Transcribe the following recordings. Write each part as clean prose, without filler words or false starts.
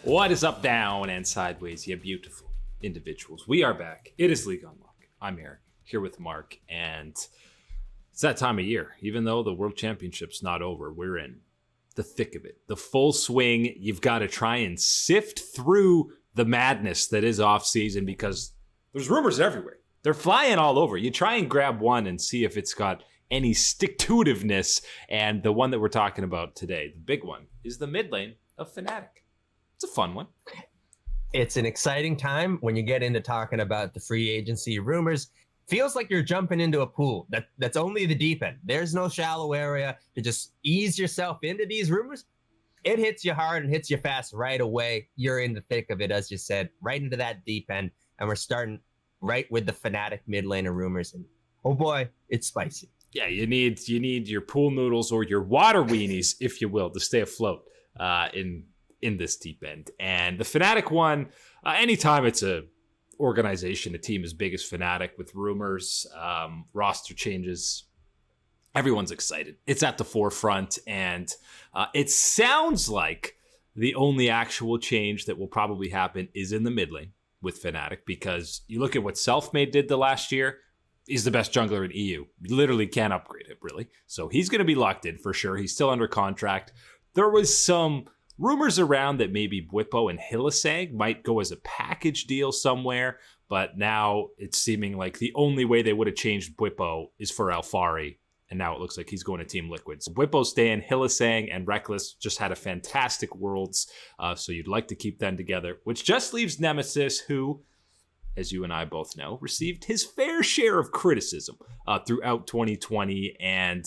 What is up, down, and sideways, you beautiful individuals? We are back. It is League Unlock. I'm Eric, here with Mark, and it's that time of year. Even though the World Championship's not over, we're in the thick of it. The full swing. You've got to try and sift through the madness that is off-season because there's rumors everywhere. They're flying all over. You try and grab one and see if it's got any stick-to-itiveness, and the one that we're talking about today, the big one, is the mid lane of Fnatic. It's a fun one. It's an exciting time when you get into talking about the free agency rumors. Feels like you're jumping into a pool that's only the deep end. There's no shallow area to just ease yourself into these rumors. It hits you hard and hits you fast right away. You're in the thick of it, as you said, right into that deep end. And we're starting right with the Fnatic mid laner rumors. And oh boy, it's spicy. Yeah, you need your pool noodles or your water weenies, if you will, to stay afloat in this deep end. And the Fnatic one, anytime it's a organization, a team as big as Fnatic with rumors, roster changes, everyone's excited. It's at the forefront, and it sounds like the only actual change that will probably happen is in the mid lane with Fnatic, because you look at what Selfmade did the last year. He's the best jungler in EU. You literally can't upgrade him, really. So he's going to be locked in for sure. He's still under contract. There was some rumors around that maybe Bwipo and Hylissang might go as a package deal somewhere, but now it's seeming like the only way they would have changed Bwipo is for Alfari, and now it looks like he's going to Team Liquid. So Bwipo staying, Hylissang and Reckless just had a fantastic Worlds, so you'd like to keep them together, which just leaves Nemesis, who, as you and I both know, received his fair share of criticism throughout 2020, and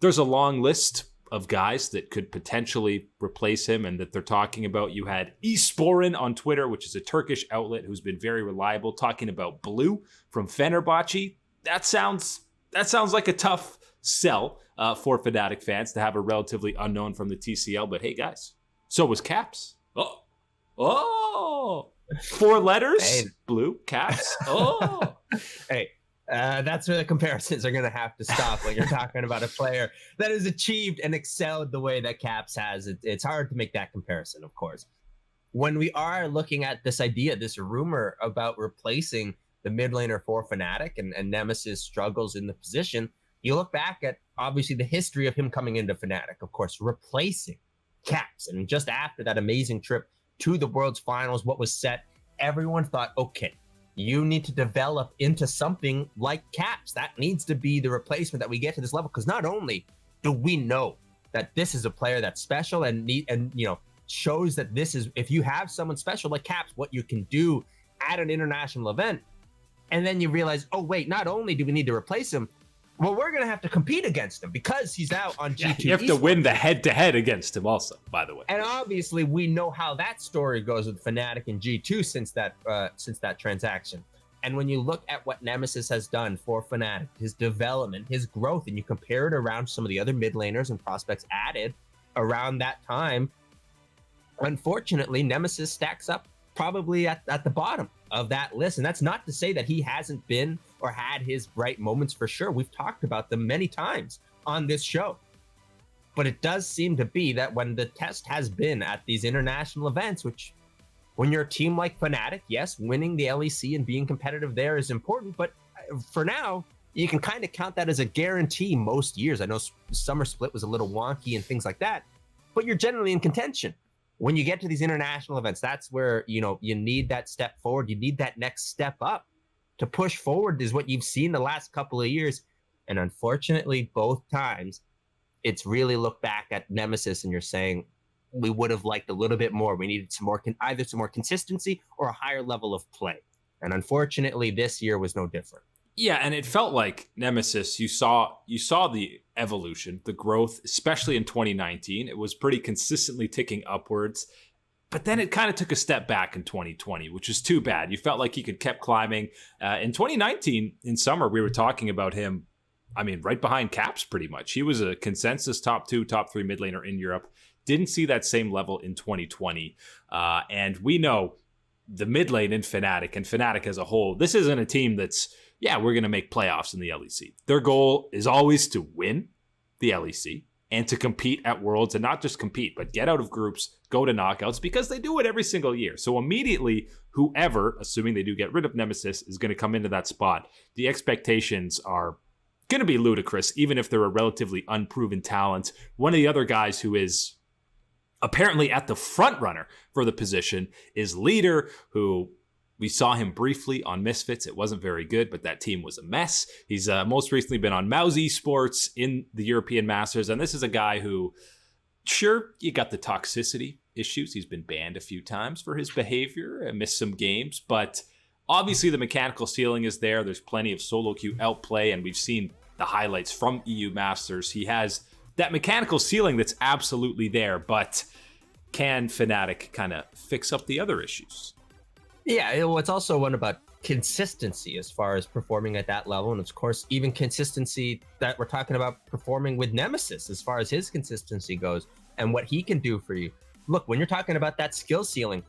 there's a long list of guys that could potentially replace him and that they're talking about. You had eSports on Twitter, which is a Turkish outlet who's been very reliable, talking about Blue from Fenerbahce. That sounds like a tough sell for Fnatic fans to have a relatively unknown from the TCL. But hey, guys, so was Caps. Oh, 4 letters, hey. Blue, Caps. Oh, hey. That's where the comparisons are going to have to stop when you're talking about a player that has achieved and excelled the way that Caps has. It's hard to make that comparison, of course. When we are looking at this idea, this rumor about replacing the mid laner for Fnatic and Nemesis struggles in the position, you look back at, obviously, the history of him coming into Fnatic, of course, replacing Caps. And just after that amazing trip to the World's Finals, what was set, everyone thought, okay, you need to develop into something like Caps. That needs to be the replacement that we get to this level. Because not only do we know that this is a player that's special and shows that this is, if you have someone special like Caps, what you can do at an international event, and then you realize, oh wait, not only do we need to replace him, well, we're gonna have to compete against him because he's out on G2. You have to win the head-to-head against him also, by the way. And obviously, we know how that story goes with Fnatic and G2 since that transaction. And when you look at what Nemesis has done for Fnatic, his development, his growth, and you compare it around some of the other mid laners and prospects added around that time, unfortunately, Nemesis stacks up probably at the bottom of that list. And that's not to say that he hasn't been or had his bright moments, for sure. We've talked about them many times on this show. But it does seem to be that when the test has been at these international events, which when you're a team like Fnatic, yes, winning the LEC and being competitive there is important. But for now, you can kind of count that as a guarantee most years. I know summer split was a little wonky and things like that, but you're generally in contention. When you get to these international events, that's where, you need that step forward. You need that next step up to push forward, is what you've seen the last couple of years. And unfortunately, both times, it's really looked back at Nemesis and you're saying, we would have liked a little bit more. We needed some more, either some more consistency or a higher level of play. And unfortunately, this year was no different. Yeah, and it felt like Nemesis, you saw the evolution, the growth, especially in 2019. It was pretty consistently ticking upwards. But then it kind of took a step back in 2020, which is too bad. You felt like he could kept climbing. In 2019, in summer, we were talking about him, right behind Caps pretty much. He was a consensus top 2, top 3 mid laner in Europe. Didn't see that same level in 2020. And we know the mid lane in Fnatic and Fnatic as a whole, this isn't a team that's, we're going to make playoffs in the LEC. Their goal is always to win the LEC and to compete at Worlds, and not just compete, but get out of groups, go to knockouts, because they do it every single year. So immediately, whoever, assuming they do get rid of Nemesis, is going to come into that spot, the expectations are going to be ludicrous, even if they're a relatively unproven talent. One of the other guys who is apparently at the front runner for the position is Leader, who we saw him briefly on Misfits. It wasn't very good, but that team was a mess. He's most recently been on Mouse eSports in the European Masters, and this is a guy who, sure, you got the toxicity issues. He's been banned a few times for his behavior and missed some games, but obviously the mechanical ceiling is there. There's plenty of solo queue outplay, and we've seen the highlights from EU Masters. He has that mechanical ceiling that's absolutely there, but can Fnatic kind of fix up the other issues? Yeah, well, it's also one about consistency as far as performing at that level. And of course, even consistency that we're talking about performing with Nemesis as far as his consistency goes and what he can do for you. Look, when you're talking about that skill ceiling,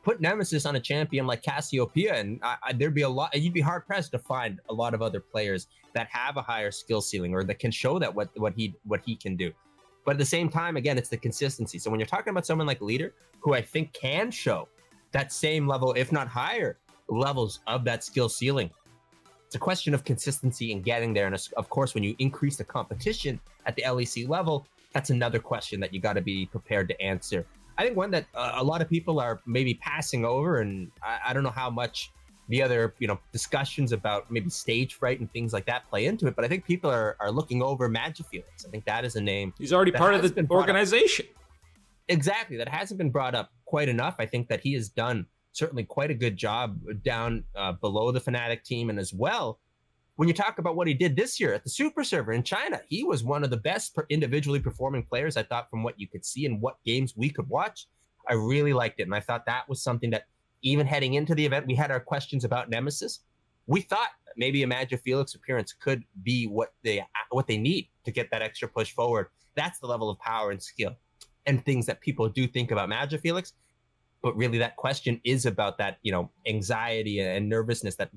put Nemesis on a champion like Cassiopeia, and there'd be a lot, you'd be hard pressed to find a lot of other players that have a higher skill ceiling or that can show that what he can do. But at the same time, again, it's the consistency. So when you're talking about someone like Leader, who I think can show that same level, if not higher levels of that skill ceiling, it's a question of consistency and getting there. And of course, when you increase the competition at the LEC level, that's another question that you got to be prepared to answer. I think one that a lot of people are maybe passing over, and I don't know how much the other discussions about maybe stage fright and things like that play into it, but I think people are looking over Magifelix. I think that is a name. He's already part of the organization. Exactly. That hasn't been brought up quite enough. I think that he has done certainly quite a good job down below the Fnatic team. And as well, when you talk about what he did this year at the Super Server in China, he was one of the best individually performing players, I thought, from what you could see and what games we could watch. I really liked it. And I thought that was something that even heading into the event, we had our questions about Nemesis. We thought maybe a Magifelix appearance could be what they need to get that extra push forward. That's the level of power and skill and things that people do think about Magifelix. But really that question is about that, anxiety and nervousness that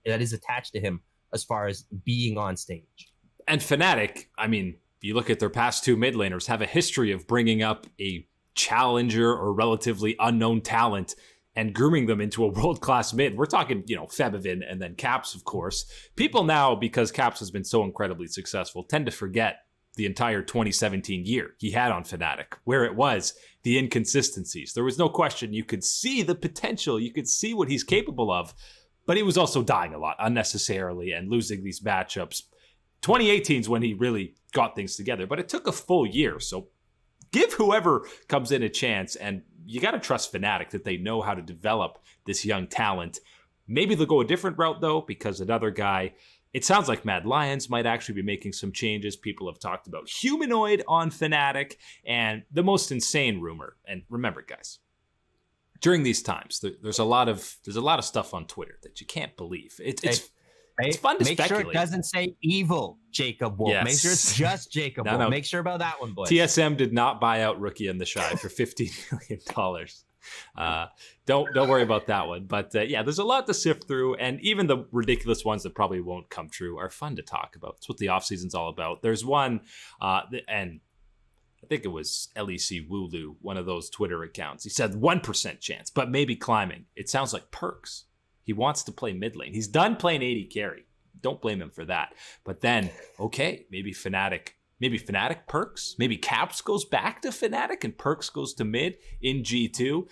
is attached to him as far as being on stage. And Fnatic, I mean, if you look at their past two mid laners, have a history of bringing up a challenger or relatively unknown talent and grooming them into a world-class mid. We're talking, Febivin and then Caps, of course. People now, because Caps has been so incredibly successful, tend to forget the entire 2017 year he had on Fnatic, where it was the inconsistencies. There was no question. You could see the potential. You could see what he's capable of, but he was also dying a lot unnecessarily and losing these matchups. 2018 is when he really got things together, but it took a full year. So give whoever comes in a chance, and you got to trust Fnatic that they know how to develop this young talent. Maybe they'll go a different route, though, because another guy, it sounds like Mad Lions might actually be making some changes. People have talked about Humanoid on Fnatic, and the most insane rumor. And remember, guys, during these times, there's a lot of stuff on Twitter that you can't believe. It's fun to speculate. Make sure it doesn't say evil Jacob Wolf. Yes. Make sure it's just Jacob Wolf. Make sure about that one, boys. TSM did not buy out Rookie in the Shy for $15 million. Don't worry about that one. But there's a lot to sift through, and even the ridiculous ones that probably won't come true are fun to talk about. It's what the offseason's all about. There's one, and I think it was LEC Wooloo, one of those Twitter accounts. He said 1% chance, but maybe climbing. It sounds like Perks. He wants to play mid lane. He's done playing 80 carry. Don't blame him for that. But then, okay, maybe Fnatic Perks. Maybe Caps goes back to Fnatic and Perks goes to mid in G2.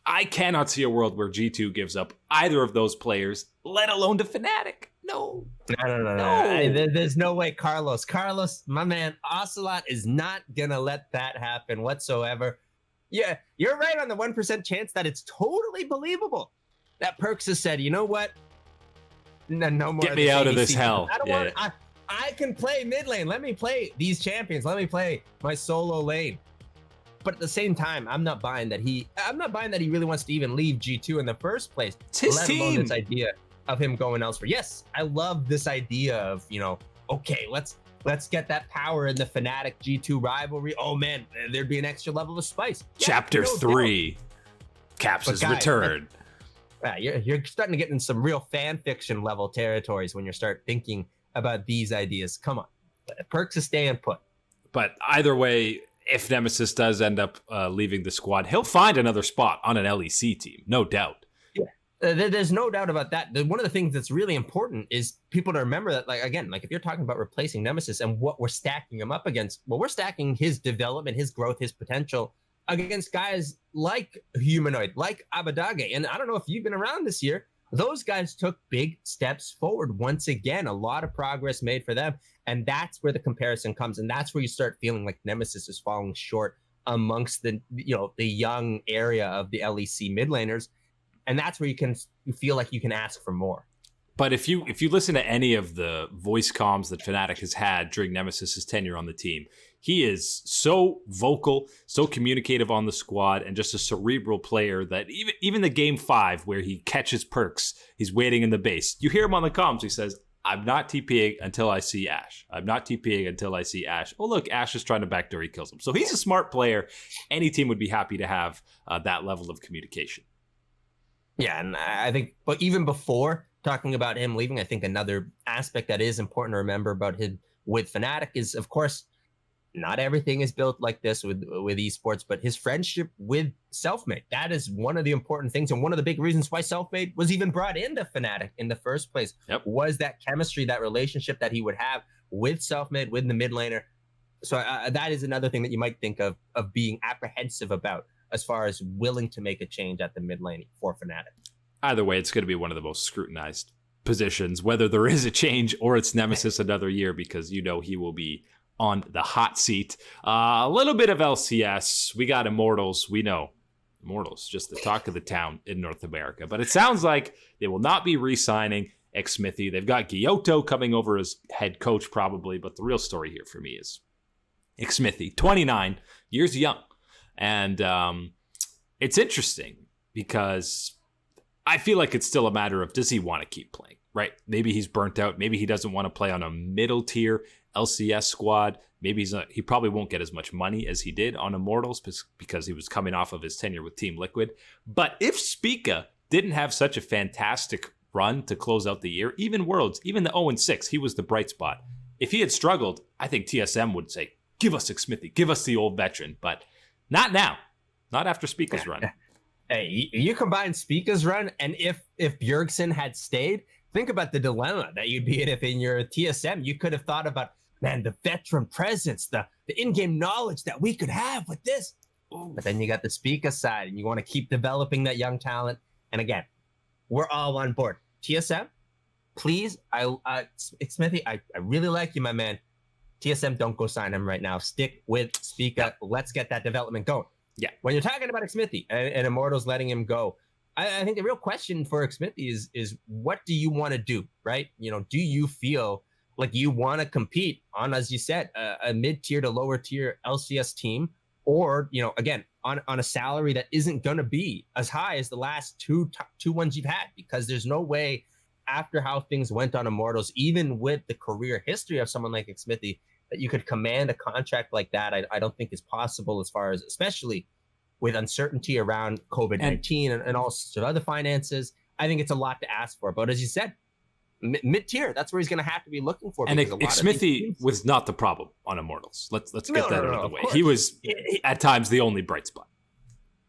I cannot see a world where G2 gives up either of those players, let alone to Fnatic. No. There's no way. Carlos, my man, Ocelot is not going to let that happen whatsoever. Yeah, you're right on the 1% chance that it's totally believable that Perks has said, you know what? No more. Get me out of this hell. I can play mid lane. Let me play these champions. Let me play my solo lane. But at the same time, I'm not buying that he really wants to even leave G2 in the first place. It's his let team. Alone this idea of him going elsewhere. Yes, I love this idea of, okay, let's get that power in the Fnatic G2 rivalry. Oh man, there'd be an extra level of spice. Chapter 3. Caps' return. You're starting to get in some real fan fiction level territories when you start thinking about these ideas. Come on. Perks is staying put. But either way, if Nemesis does end up leaving the squad, he'll find another spot on an LEC team, no doubt. There's no doubt about that. One of the things that's really important is people to remember that, like, again, like if you're talking about replacing Nemesis and what we're stacking him up against, well, we're stacking his development, his growth, his potential against guys like Humanoid, like Abadage. And I don't know if you've been around this year, those guys took big steps forward. Once again, a lot of progress made for them. And that's where the comparison comes. And that's where you start feeling like Nemesis is falling short amongst the young area of the LEC mid laners. And that's where you feel like you can ask for more. But if you listen to any of the voice comms that Fnatic has had during Nemesis's tenure on the team, he is so vocal, so communicative on the squad, and just a cerebral player that even the game 5 where he catches perks, he's waiting in the base. You hear him on the comms, he says, I'm not TPing until I see Ashe. I'm not TPing until I see Ashe. Oh, look, Ashe is trying to backdoor, he kills him. So he's a smart player. Any team would be happy to have that level of communication. Yeah, and I think, but even before talking about him leaving, I think another aspect that is important to remember about him with Fnatic is, of course, not everything is built like this with esports, but his friendship with Selfmade. That is one of the important things, and one of the big reasons why Selfmade was even brought into Fnatic in the first place. Was that chemistry, that relationship that he would have with Selfmade, with the mid laner. So that is another thing that you might think of being apprehensive about, as far as willing to make a change at the mid lane for Fnatic. Either way, it's going to be one of the most scrutinized positions, whether there is a change or it's Nemesis another year, because he will be on the hot seat. A little bit of LCS. We got Immortals. We know Immortals, just the talk of the town in North America. But it sounds like they will not be re-signing Xmithy. They've got Giotto coming over as head coach probably, but the real story here for me is Xmithy, 29 years young. And it's interesting because I feel like it's still a matter of, does he want to keep playing, right? Maybe he's burnt out. Maybe he doesn't want to play on a middle tier LCS squad. Maybe he probably won't get as much money as he did on Immortals because he was coming off of his tenure with Team Liquid. But if Spica didn't have such a fantastic run to close out the year, even Worlds, even the 0-6, he was the bright spot. If he had struggled, I think TSM would say, give us Xmithy, give us the old veteran. But not now. Not after Spica's run. Hey, you combine Spica's run, and if Bjergsen had stayed, think about the dilemma that you'd be in if in your TSM you could have thought about, man, the veteran presence, the in-game knowledge that we could have with this. But then you got the Spica side, and you want to keep developing that young talent. And again, we're all on board. TSM, please, Xmithy, I really like you, my man. TSM, don't go sign him right now. Stick with Spica. Let's get that development going. Yeah. When you're talking about Xmithy and Immortals letting him go, I think the real question for Xmithy is what do you want to do, right? Do you feel like you want to compete on, as you said, a mid-tier to lower tier LCS team, or, again, on a salary that isn't going to be as high as the last two ones you've had, because there's no way after how things went on Immortals, even with the career history of someone like Xmithy, that you could command a contract like that. I don't think is possible, as far as, especially with uncertainty around COVID-19 and all sorts of other finances. I think it's a lot to ask for. But as you said, mid-tier, that's where he's going to have to be looking for. And Xmithy was not the problem on Immortals. Let's get that out of the way. He was at times the only bright spot.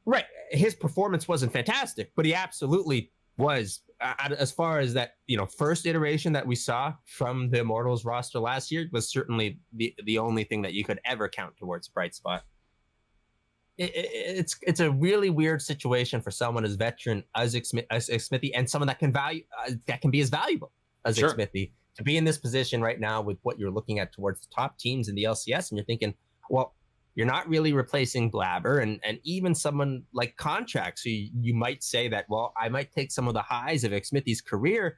Right. His performance wasn't fantastic, but he absolutely was. As far as that, first iteration that we saw from the Immortals roster last year was certainly the only thing that you could ever count towards bright spot. It's a really weird situation for someone as veteran as Xmithy, and someone that can be as valuable as Xmithy, to be in this position right now with what you're looking at towards the top teams in the LCS, and you're thinking, well, you're not really replacing Blabber and even someone like Contract. So you might say that, well, I might take some of the highs of Xmithy's career.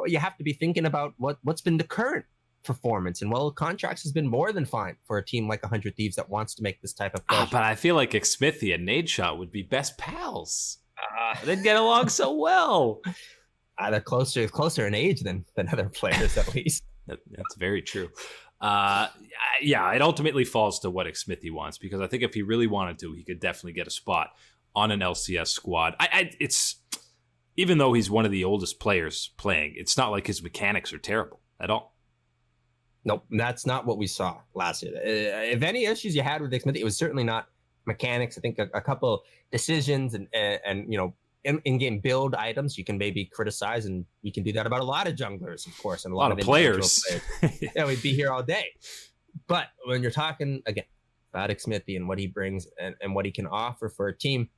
You have to be thinking about what's been the current performance. And, well, Contracts has been more than fine for a team like 100 Thieves that wants to make this type of push. But I feel like Xmithy and Nadeshot would be best pals. They'd get along so well. They're closer in age than other players, at least. That's very true. It ultimately falls to what Xmithy wants, because I think if he really wanted to, he could definitely get a spot on an LCS squad. It's even though he's one of the oldest players playing, it's not like his mechanics are terrible at all. Nope, that's not what we saw last year. If any issues you had with Nick Smith, it was certainly not mechanics. I think a couple decisions and in-game build items you can maybe criticize, and you can do that about a lot of junglers, of course, and a lot of players. Yeah, we'd be here all day. But when you're talking again about Smithy and what he brings and what he can offer for a team,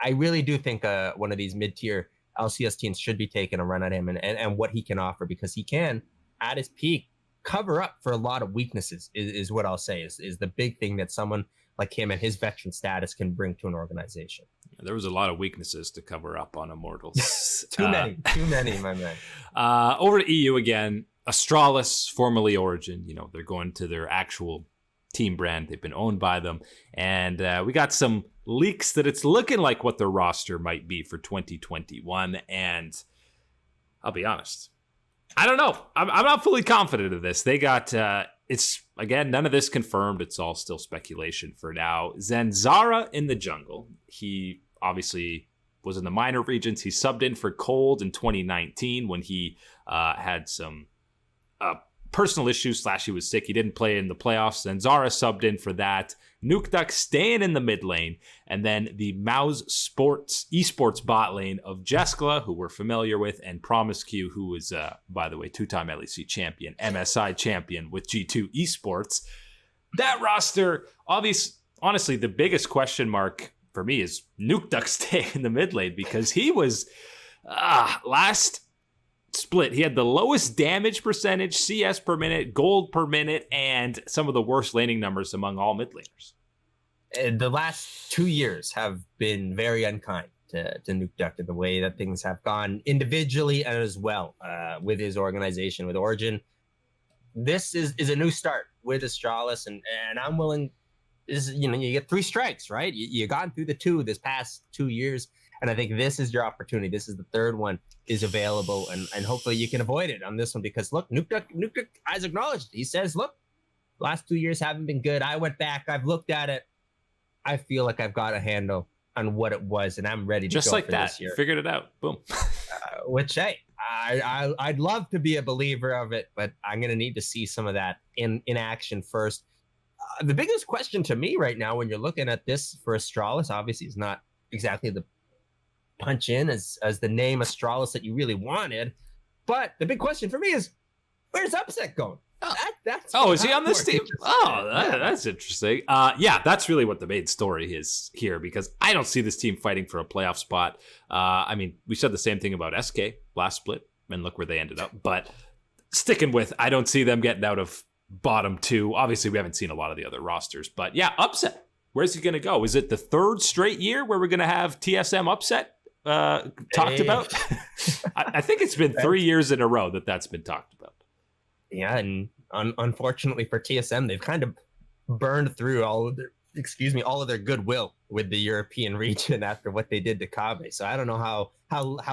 I really do think one of these mid-tier LCS teams should be taking a run at him and what he can offer, because he can, at his peak, cover up for a lot of weaknesses, is what I'll say is the big thing that someone like him and his veteran status can bring to an organization. There was a lot of weaknesses to cover up on Immortals. too many, my man. Over to EU again, Astralis, formerly Origin, they're going to their actual team brand. They've been owned by them. And we got some leaks that it's looking like what their roster might be for 2021. And I'll be honest, I don't know. I'm not fully confident of this. They got, it's, again, none of this confirmed. It's all still speculation for now. Zanzara in the jungle. He obviously was in the minor regions. He subbed in for Cold in 2019 when he had some personal issues / he was sick. He didn't play in the playoffs. Zanzara subbed in for that. Nukeduck staying in the mid lane. And then the Mouse eSports bot lane of Jeskla, who we're familiar with, and Promiscu, who was, by the way, 2-time LEC champion, MSI champion with G2 eSports. That roster, honestly, the biggest question mark for me is Nukeduck staying in the mid lane, because he was, last split, he had the lowest damage percentage, CS per minute, gold per minute, and some of the worst laning numbers among all mid laners. The last 2 years have been very unkind to Nukeduck in the way that things have gone individually and as well with his organization, with Origin. This is a new start with Astralis, and I'm willing. You get 3 strikes, right? You gotten through the 2 this past 2 years, and I think this is your opportunity. This is the 3rd one is available, and hopefully you can avoid it on this one, because look, Nukeduck has acknowledged. He says, look, last 2 years haven't been good. I went back, I've looked at it. I feel like I've got a handle on what it was, and I'm ready to just go like for that. This year. Figured it out. Boom. Which, hey, I'd love to be a believer of it, but I'm going to need to see some of that in action first. The biggest question to me right now, when you're looking at this for Astralis, obviously is not exactly the punch in as the name Astralis that you really wanted, but the big question for me is, where's Upset going? Is he on this team? That's interesting. That's really what the main story is here, because I don't see this team fighting for a playoff spot. We said the same thing about SK last split, and look where they ended up. But sticking with, I don't see them getting out of bottom 2. Obviously, we haven't seen a lot of the other rosters, but yeah, Upset. Where's he going to go? Is it the 3rd straight year where we're going to have TSM Upset talked about? I think it's been 3 years in a row that's been talked about. Yeah, and unfortunately for TSM, they've kind of burned through all of their goodwill with the European region after what they did to Kabe. So I don't know how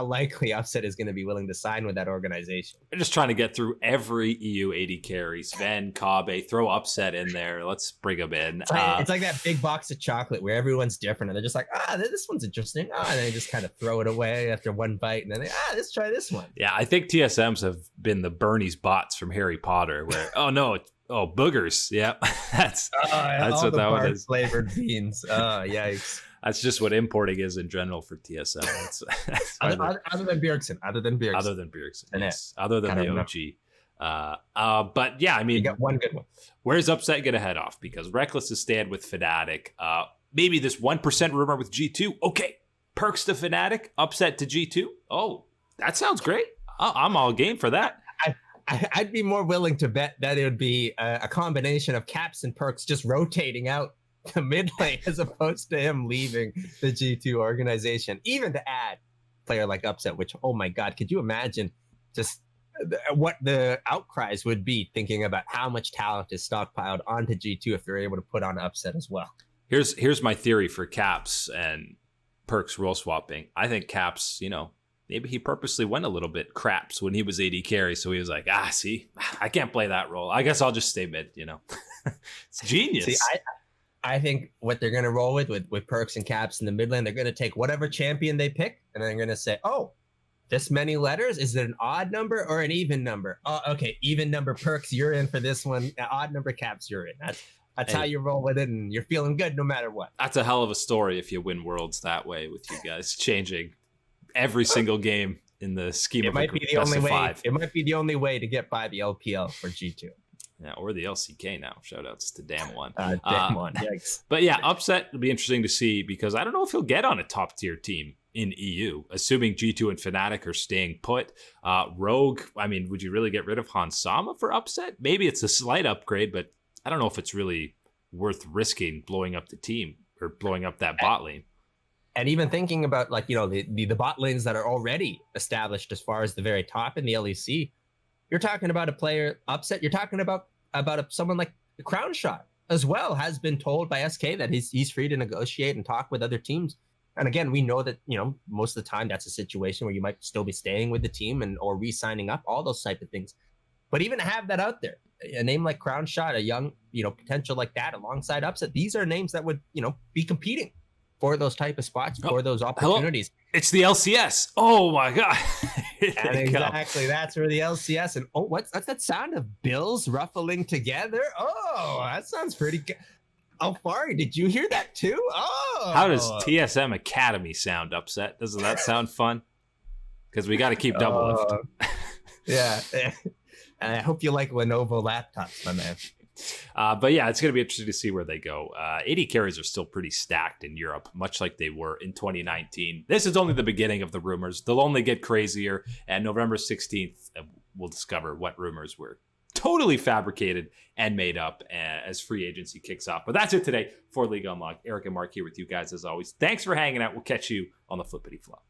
likely Upset is going to be willing to sign with that organization. They're just trying to get through every EU 80 carry. Sven, Kabe, throw Upset in there. Let's bring them in. It's like that big box of chocolate where everyone's different, and they're just like, this one's interesting. And they just kind of throw it away after one bite, and then let's try this one. Yeah, I think TSMs have been the Bernie's bots from Harry Potter, where boogers. Yeah, that's what that one is. Flavored beans. Yikes. That's just what importing is in general for TSM. Other than Bjergsen. Other than Bjergsen. Yes. Other than the OG. But yeah, you got one good one. Where's Upset going to head off? Because Reckless is staying with Fnatic. Maybe this 1% rumor with G2. Okay, Perks to Fnatic, Upset to G2. Oh, that sounds great. I'm all game for that. I'd be more willing to bet that it would be a combination of Caps and Perks just rotating out the mid lane as opposed to him leaving the G2 organization, even to add a player like Upset, which, oh my God, could you imagine just what the outcries would be thinking about how much talent is stockpiled onto G2 if they're able to put on Upset as well. Here's my theory for Caps and Perks role swapping. I think Caps, maybe he purposely went a little bit craps when he was AD carry, so he was like, I can't play that role. I guess I'll just stay mid, It's genius. See, I think what they're going to roll with Perks and Caps in the mid lane, they're going to take whatever champion they pick, and they're going to say, this many letters? Is it an odd number or an even number? Oh, okay, even number perks, you're in for this one. Odd number caps, you're in. That's how you roll with it, and you're feeling good no matter what. That's a hell of a story if you win Worlds that way with you guys changing every single game in the scheme of might be the best only of way. 5. It might be the only way to get by the LPL for G2. Yeah, or the LCK now. Shout outs to Damn One. Damn One, yikes. But yeah, upset will be interesting to see because I don't know if he'll get on a top tier team in EU, assuming G2 and Fnatic are staying put. Rogue, I mean, would you really get rid of Hansama for upset? Maybe it's a slight upgrade, but I don't know if it's really worth risking blowing up the team or blowing up that bot lane. And even thinking about like, the bot lanes that are already established as far as the very top in the LEC, you're talking about a player upset. You're talking about someone like the Crown Shot as well has been told by SK that he's free to negotiate and talk with other teams. And again, we know that, most of the time that's a situation where you might still be staying with the team or re-signing up, all those type of things. But even to have that out there, a name like Crown Shot, a young, potential like that alongside upset, these are names that would, be competing for those type of spots, for those opportunities. Hello? It's the LCS. Oh my God. And exactly. That's where the LCS and that's that sound of bills ruffling together. Oh, that sounds pretty good. Alfari, did you hear that too? Oh, how does TSM Academy sound? Upset? Doesn't that sound fun? Because we got to keep double lift. Yeah. And I hope you like Lenovo laptops, my man. But yeah, it's going to be interesting to see where they go. AD carries are still pretty stacked in Europe, much like they were in 2019. This is only the beginning of the rumors. They'll only get crazier. And November 16th, we'll discover what rumors were totally fabricated and made up as free agency kicks off. But that's it today for League Unlocked. Eric and Mark here with you guys as always. Thanks for hanging out. We'll catch you on the Flippity Flop.